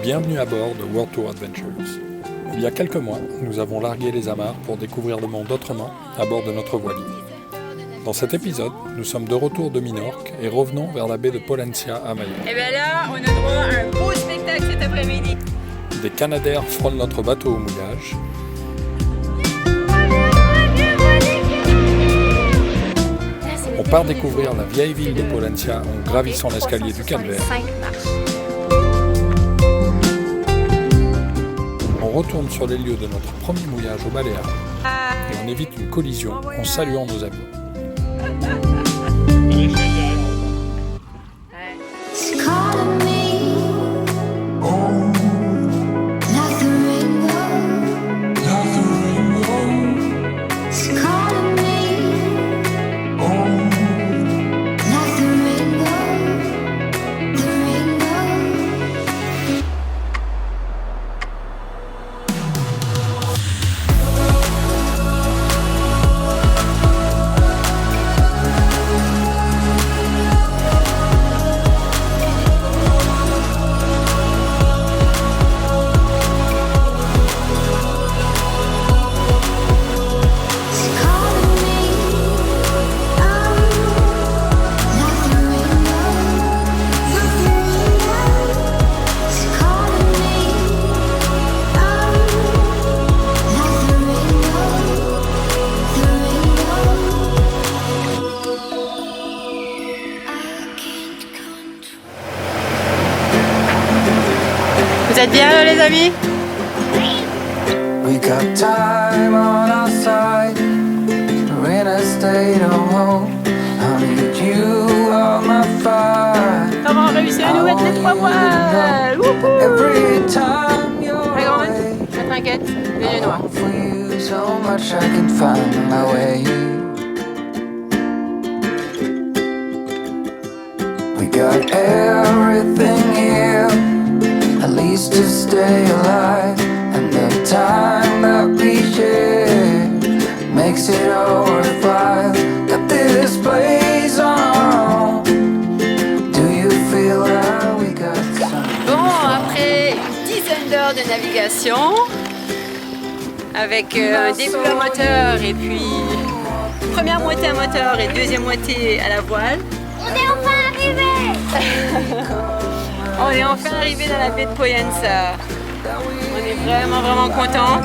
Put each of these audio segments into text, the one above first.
Bienvenue à bord de World Tour Adventures. Il y a quelques mois, nous avons largué les amarres pour découvrir le monde autrement à bord de notre voilier. Dans cet épisode, nous sommes de retour de Minorque et revenons vers la baie de Pollencia à Mayotte. Et bien là, on a droit à un beau spectacle cet après-midi. Des canadaires frôlent notre bateau au mouillage. On part découvrir la vieille ville de Pollencia en gravissant l'escalier du Calvaire. On retourne sur les lieux de notre premier mouillage au Baléares et on évite une collision en saluant nos amis. Vous êtes bien là les amis? We got time on our side. We're in a state of hope. I need you on my fire. Comment on réussit à nous mettre les 3 voiles? Every time you're Allez, away, ne t'inquiète, les yeux noirs. for you so much I can find my way. We got everything here, at least to stay alive. And the time that we share makes it all worthwhile. Got this place on our own. Do you feel that we got some? Bon, après une dizaine d'heures de navigation, avec un début à moteur et puis première moitié à moteur et deuxième moitié à la voile. On est enfin arrivé. On est enfin arrivé dans la baie de Pollencia. On est vraiment content.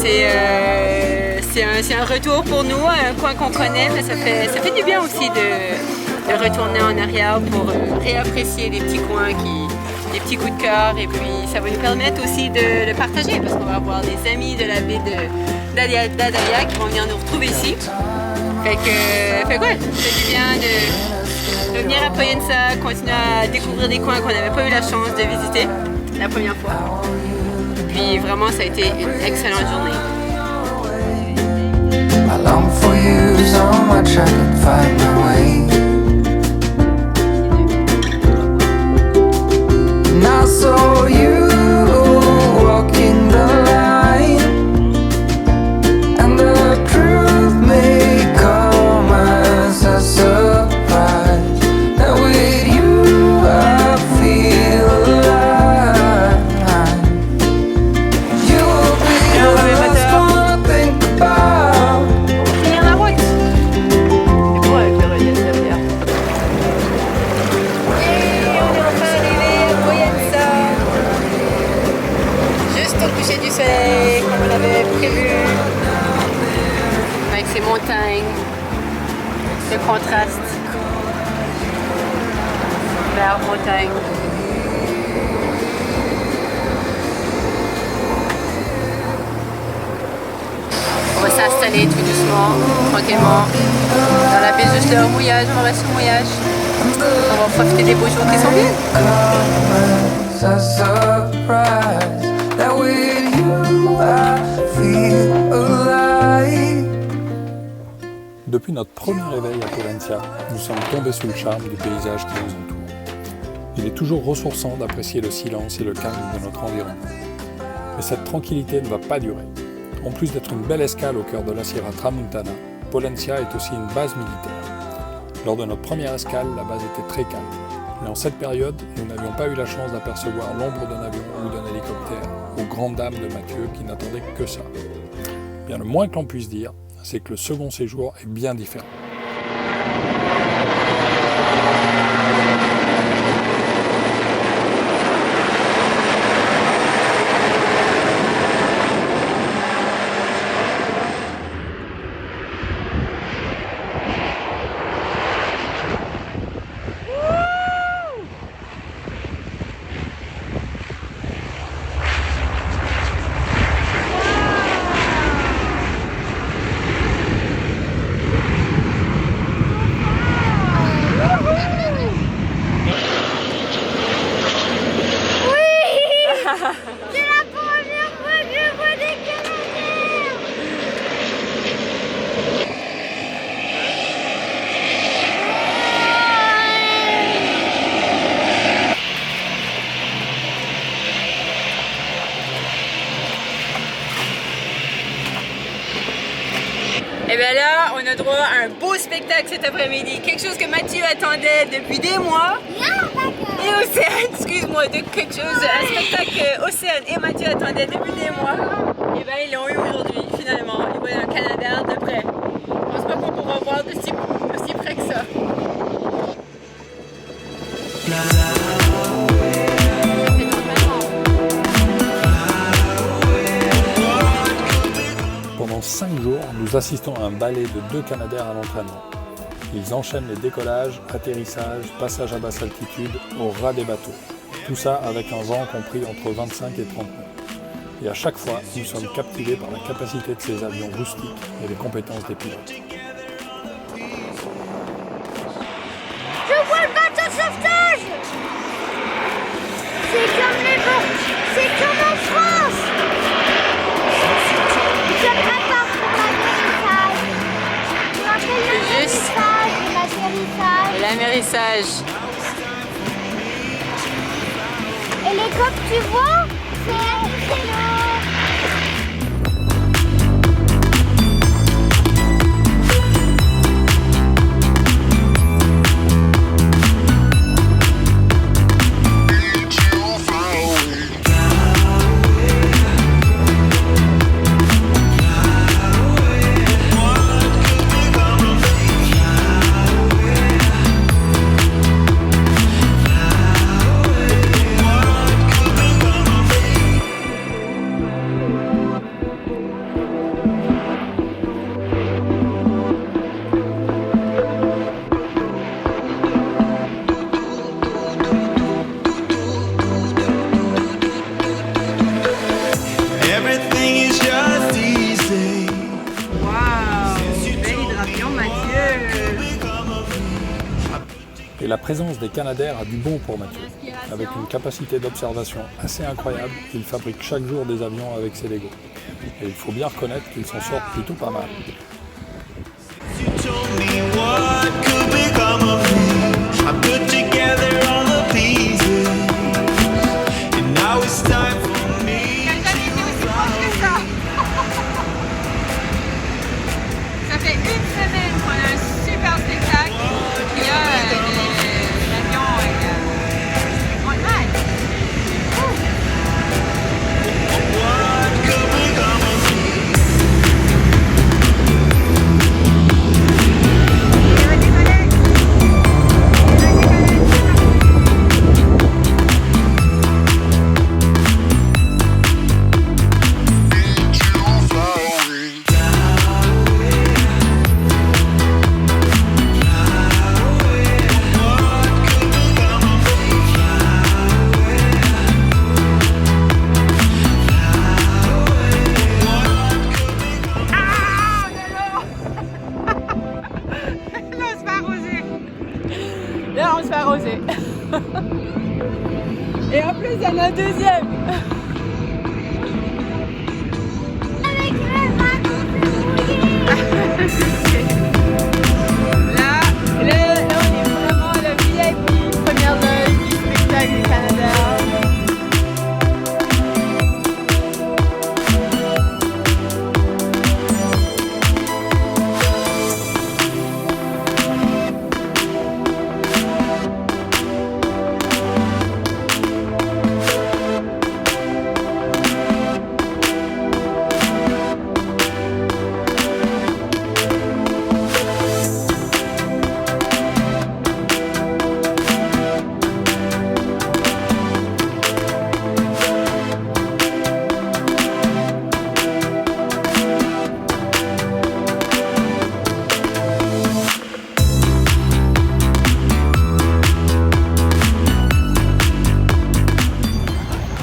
C'est un retour pour nous, un coin qu'on connaît, mais ça fait du bien aussi de retourner en arrière pour réapprécier les petits coins, les petits coups de cœur, et puis ça va nous permettre aussi de le partager parce qu'on va avoir des amis de la baie d'Adalia qui vont venir nous retrouver ici. Fait que ouais, ça fait du bien de venir à Pollencia, continuer à découvrir des coins qu'on n'avait pas eu la chance de visiter la première fois. Puis vraiment, ça a été une excellente journée. I long for you so much I can find my way. And I saw you walking the line, and the truth may come as a surprise. That with you I feel alive. You will be the last one I think about. Finir la route. C'est beau avec le relief derrière. Et on est enfin arrivé à Pollencia. Juste au coucher du soleil, comme on l'avait prévu. Avec ces montagnes, ce contraste. Mer, montagne. On va s'installer tout doucement, tranquillement. Dans la baie, juste le mouillage, on va rester au mouillage. On va profiter des beaux jours qui s'en viennent. It's a surprise that with you I feel alive. Depuis notre premier réveil à Pollencia, nous sommes tombés sous le charme du paysage qui nous entoure. Il est toujours ressourçant d'apprécier le silence et le calme de notre environnement. Mais cette tranquillité ne va pas durer. En plus d'être une belle escale au cœur de la Sierra Tramontana, Pollencia est aussi une base militaire. Lors de notre première escale, la base était très calme. Mais en cette période, nous n'avions pas eu la chance d'apercevoir l'ombre d'un avion ou d'un hélicoptère, aux grandes dames de Mathieu qui n'attendaient que ça. Bien, le moins que l'on puisse dire, c'est que le second séjour est bien différent. C'est la première fois que je vois des canadiens. Et bien là, on a droit à un beau spectacle cet après-midi. Quelque chose que Mathieu attendait depuis des mois. Et Océane, excuse-moi, de quelque chose, un spectacle que Océane et Mathieu attendaient depuis des mois. Et bien ils l'ont eu aujourd'hui, finalement. Ils voient un Canadair de près. Je pense pas qu'on pourra voir aussi près que ça. Pendant 5 jours, nous assistons à un ballet de 2 Canadair à l'entraînement. Ils enchaînent les décollages, atterrissages, passages à basse altitude, au ras des bateaux. Tout ça avec un vent compris entre 25 et 30 nœuds. Et à chaque fois, nous sommes captivés par la capacité de ces avions rustiques et les compétences des pilotes. Je vois le bateau de sauvetage. C'est comme en France. Je prépare pour l'atterrissage. Je m'appelle Juste. L'amérissage. Et les coques, tu vois, c'est l'eau. Et la présence des Canadair a du bon pour Mathieu. Avec une capacité d'observation assez incroyable, il fabrique chaque jour des avions avec ses Lego. Et il faut bien reconnaître qu'il s'en sort plutôt pas mal. Ça fait une semaine qu'on a un super spectacle. Il y a l'avion en live. Là, on se fait arroser. Et en plus, il y en a un deuxième. Avec le bateau Là, on est vraiment le VIP, première loge du spectacle du Canada.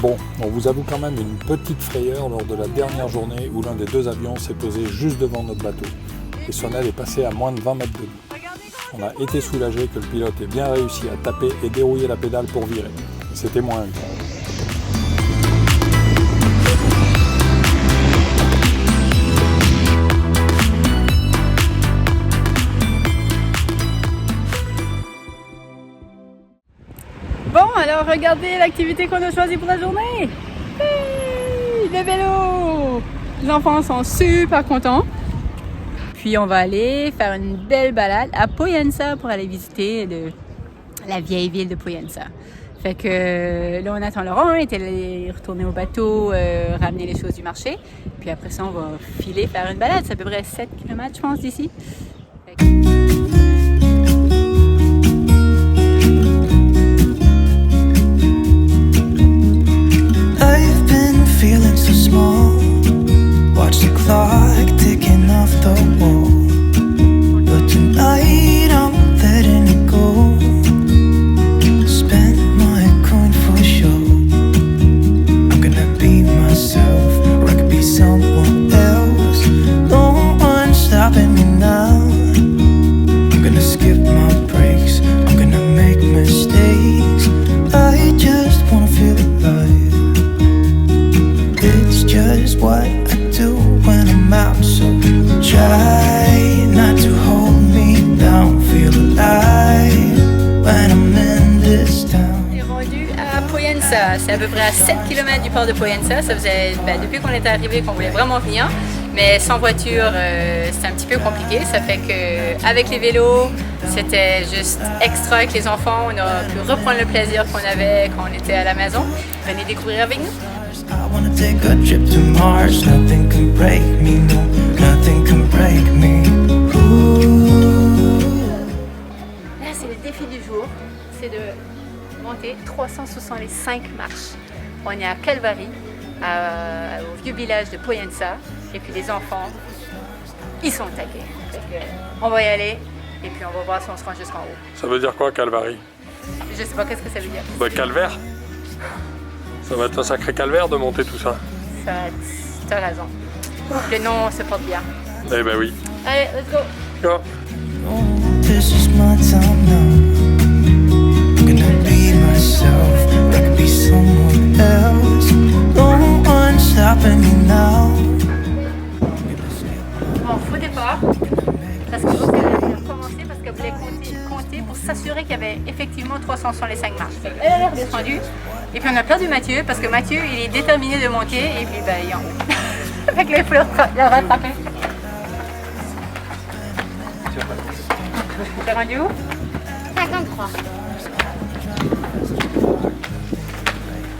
Bon, on vous avoue quand même une petite frayeur lors de la dernière journée où l'un des deux avions s'est posé juste devant notre bateau et son aile est passée à moins de 20 mètres de nous. On a été soulagé que le pilote ait bien réussi à taper et dérouiller la pédale pour virer. C'était moins un temps. Bon, alors regardez l'activité qu'on a choisie pour la journée. Hey, le vélo. Les enfants sont super contents. Puis on va aller faire une belle balade à Poyensa pour aller visiter la vieille ville de Poyensa. Fait que là on attend Laurent, il est allé retourner au bateau, ramener les choses du marché. Puis après ça on va filer faire une balade, c'est à peu près 7 km je pense d'ici. I've been feeling so small. Watch the clock ticking off the wall. But tonight I'm letting it go. Spend my coin for sure. I'm gonna be myself, or I could be someone else. No one's stopping me now. I'm gonna skip my breaks. I'm gonna make mistakes. I just wanna feel alive. It's just what I do when I'm out, so try not to hold me down. Feel alive when I'm in this town. On est rendu à Poyensa, c'est à peu près à 7 km du port de Poyensa. Ça faisait depuis qu'on était arrivé qu'on voulait vraiment venir, mais sans voiture c'est un petit peu compliqué. Ça fait que avec les vélos c'était juste extra avec les enfants. On a pu reprendre le plaisir qu'on avait quand on était à la maison. Venez découvrir avec nous. I wanna take a trip to Mars. Nothing can break me, no, nothing can break me. Ooh. Là, c'est le défi du jour, c'est de monter 365 marches. On est à Calvary, au vieux village de Poyensa, et puis les enfants, ils sont attaqués. On va y aller, et puis on va voir si on se rend jusqu'en haut. Ça veut dire quoi, Calvary? Je sais pas qu'est-ce que ça veut dire. Bah, calvaire. Ça va être un sacré calvaire de monter tout ça. T'as raison. Le nom se porte bien. Eh ben oui. Allez, let's go. Go. Oh, this is my time now. I'm gonna be myself, I could be someone else. No one's stopping me now. Bon, faux départ. Parce que l'autre, elle a recommencé parce qu'elle voulait compter pour s'assurer qu'il y avait effectivement 365 marches. Elle est redescendue. Et puis on a perdu Mathieu parce que Mathieu il est déterminé de monter et puis bah, il est en haut. Fait que là il faut le rattraper. T'es rendu où? 53.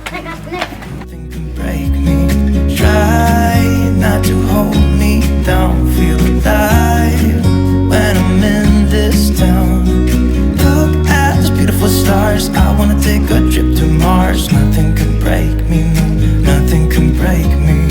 59. Nothing can break me. Try not to hold me down. Feel alive when I'm in this town. Look at those beautiful stars. I wanna take a trip to Mars. Nothing can break me, no, nothing can break me.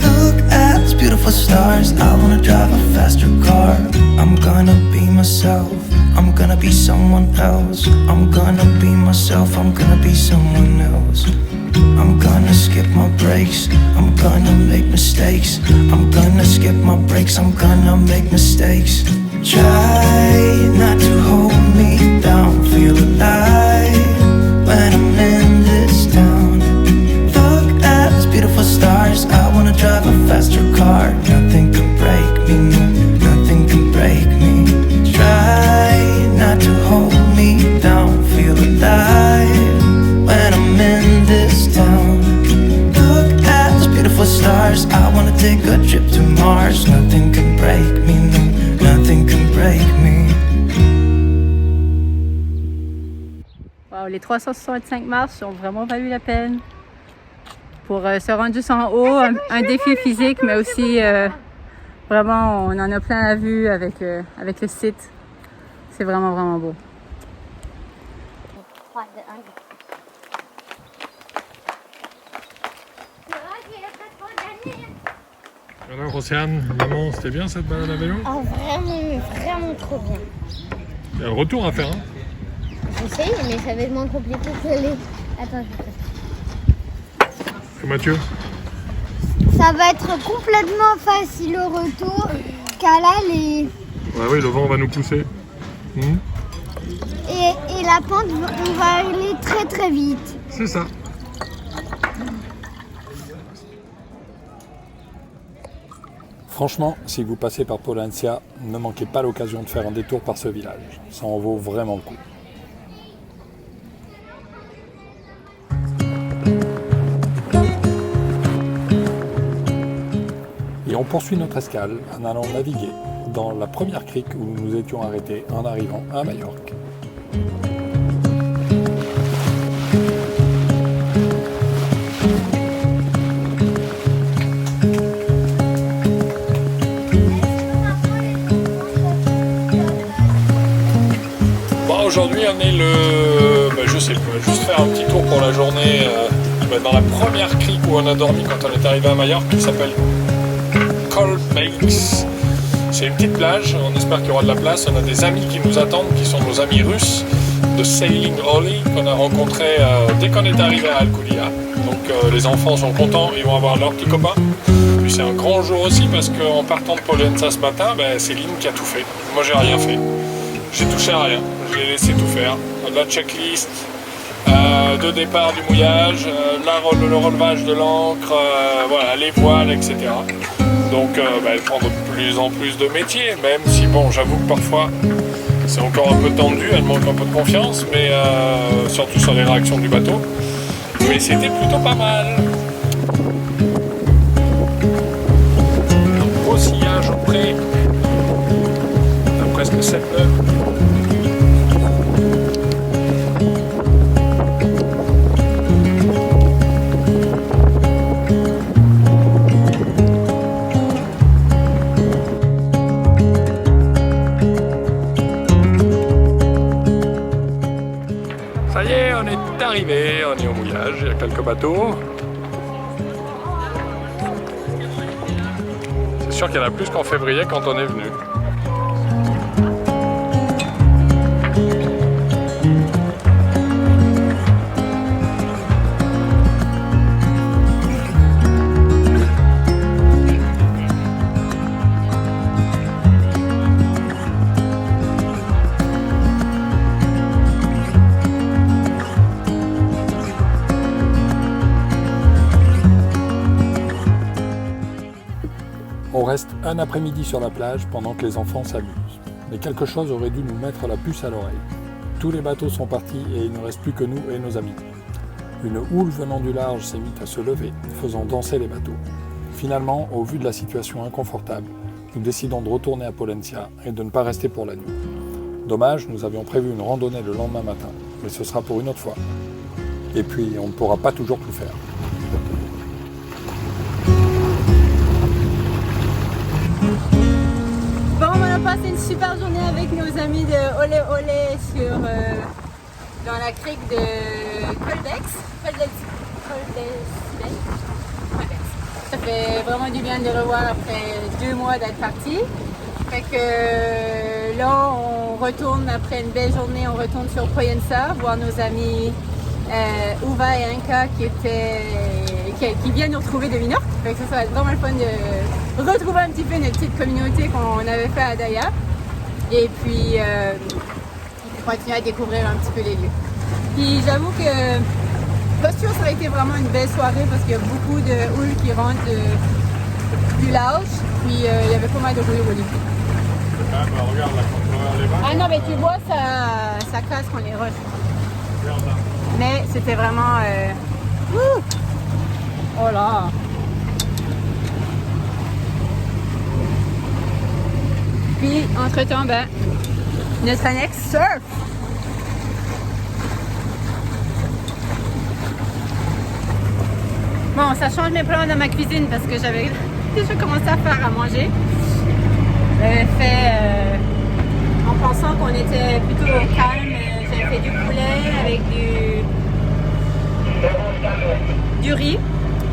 Look at those beautiful stars. I wanna drive a faster car. I'm gonna be myself. I'm gonna be someone else. I'm gonna be myself. I'm gonna be someone else. I'm gonna skip my breaks. I'm gonna make mistakes. I'm gonna skip my breaks. I'm gonna make mistakes. Try not to hold me down. Feel alive when I'm in this town. Look at those beautiful stars. I wanna drive a faster car. Nothing can break me, no, nothing can break me. Try not to hold me down. Feel alive when I'm in this town. Look at those beautiful stars. I wanna take a trip to Mars. Nothing can break me, no, nothing can break me. Wow, les 365 marches ont vraiment valu la peine pour se rendre juste en haut, un défi physique, mais aussi vraiment on en a plein la vue avec le site. C'est vraiment vraiment beau. 3, 2, 1, go. Alors Océane, maman, c'était bien cette balade à vélo? Oh, vraiment trop bien. Il y a le retour à faire, hein? J'essaye, mais ça va être moins compliqué que les... Attends, je vais faire. Et Mathieu? Ça va être complètement facile au retour, car là, les... Ouais, oui, le vent va nous pousser. Et la pente, on va aller très très vite. C'est ça. Franchement, si vous passez par Pollentia, ne manquez pas l'occasion de faire un détour par ce village. Ça en vaut vraiment le coup. Et on poursuit notre escale en allant naviguer dans la première crique où nous nous étions arrêtés en arrivant à Majorque. Aujourd'hui on est le... je sais pas, juste faire un petit tour pour la journée dans la première crique où on a dormi quand on est arrivé à Majorque qui s'appelle Cold Bakes. C'est une petite plage, on espère qu'il y aura de la place. On a des amis qui nous attendent, qui sont nos amis russes de Sailing Holly qu'on a rencontrés dès qu'on est arrivé à Alcudia. Donc les enfants sont contents, ils vont avoir leurs petits copains. Puis c'est un grand jour aussi parce qu'en partant de Pollentia ce matin, c'est Lynn qui a tout fait. Moi j'ai rien fait. J'ai touché à rien, j'ai laissé tout faire. La checklist de départ du mouillage, le relevage de l'ancre, voilà, les voiles, etc. Donc elle prend de plus en plus de métiers, même si bon, j'avoue que parfois c'est encore un peu tendu, elle manque un peu de confiance, mais surtout sur les réactions du bateau. Mais c'était plutôt pas mal. Un gros sillage au près. On a presque 7 nœuds. Ça y est, on est arrivé, on est au mouillage, il y a quelques bateaux. C'est sûr qu'il y en a plus qu'en février quand on est venu. On reste un après-midi sur la plage pendant que les enfants s'amusent. Mais quelque chose aurait dû nous mettre la puce à l'oreille. Tous les bateaux sont partis et il ne reste plus que nous et nos amis. Une houle venant du large s'est mise à se lever, faisant danser les bateaux. Finalement, au vu de la situation inconfortable, nous décidons de retourner à Pollentia et de ne pas rester pour la nuit. Dommage, nous avions prévu une randonnée le lendemain matin, mais ce sera pour une autre fois. Et puis, on ne pourra pas toujours tout faire. Bon, on a passé une super journée avec nos amis de Olé Olé sur, dans la crique de Coldex. Ça fait vraiment du bien de les revoir après 2 mois d'être partis. Fait que là, on retourne après une belle journée, on retourne sur Pollentia, voir nos amis Uva et Inca qui viennent nous retrouver de Minorque. Fait que ça va être vraiment le fun de retrouver un petit peu notre petite communauté qu'on avait fait à Daya. Et puis continuer à découvrir un petit peu les lieux. Puis j'avoue que Posture, ça a été vraiment une belle soirée parce qu'il y a beaucoup de houles qui rentrent du large. Puis il y avait pas mal de jolies houles. Ah bah regarde là, quand on va les vagues. Ah non, mais tu vois, ça casse quand les roches. Regarde là. Mais c'était vraiment... Oh là! Puis, entre-temps, notre annexe surf! Bon, ça change mes plans dans ma cuisine parce que j'avais déjà commencé à faire à manger. J'avais fait, en pensant qu'on était plutôt au calme, j'avais fait du poulet avec du riz.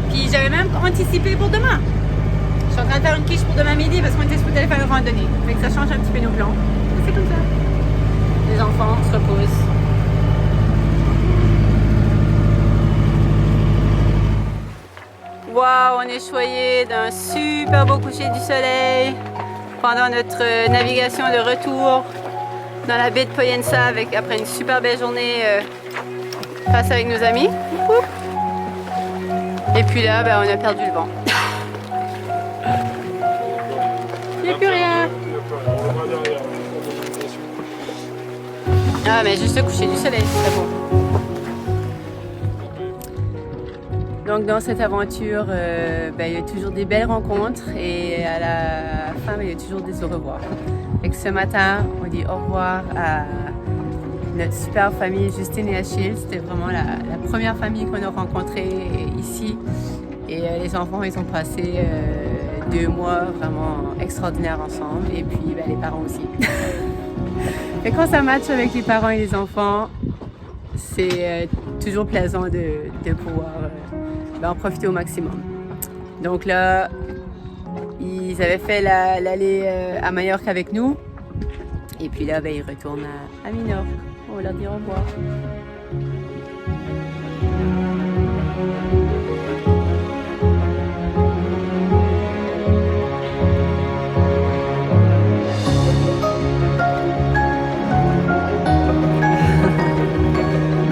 Puis j'avais même anticipé pour demain. suis en train de faire une quiche pour demain midi parce qu'on était supposé aller faire une randonnée. Fait que ça change un petit peu nos plans. C'est comme ça. Les enfants se reposent. Waouh, on est choyé d'un super beau coucher du soleil pendant notre navigation de retour dans la baie de Poyensa après une super belle journée face avec nos amis. Et puis là, ben, on a perdu le vent. Il n'y a plus rien. Ah, mais juste le coucher du soleil, c'est très beau. Donc dans cette aventure, il y a toujours des belles rencontres et à la fin, il y a toujours des au revoir. Et que ce matin, on dit au revoir à notre super famille Justine et Achille. C'était vraiment la première famille qu'on a rencontrée ici. Et les enfants, ils ont passé 2 mois vraiment extraordinaires ensemble. Et puis les parents aussi. Et quand ça matche avec les parents et les enfants, c'est toujours plaisant de pouvoir en profiter au maximum. Donc là, ils avaient fait l'aller à Majorque avec nous. Et puis là, ils retournent à Minorque. On va leur dire au revoir.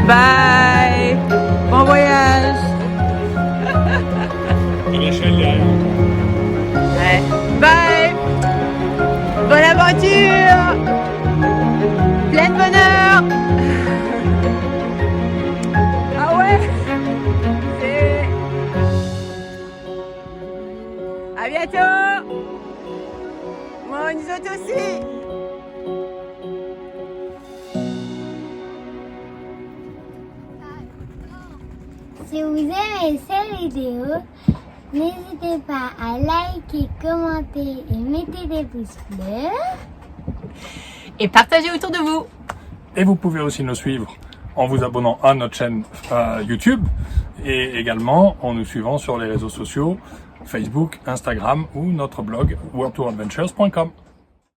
Bye! Bon voyage! Ouais. Bye! Bonne aventure! Plein de bonheur! Ah ouais! À bientôt! Moi, nous autres aussi! Si vous aimez cette vidéo, n'hésitez pas à liker, commenter et mettre des pouces bleus. Et partagez autour de vous. Et vous pouvez aussi nous suivre en vous abonnant à notre chaîne YouTube et également en nous suivant sur les réseaux sociaux Facebook, Instagram ou notre blog worldtouradventures.com.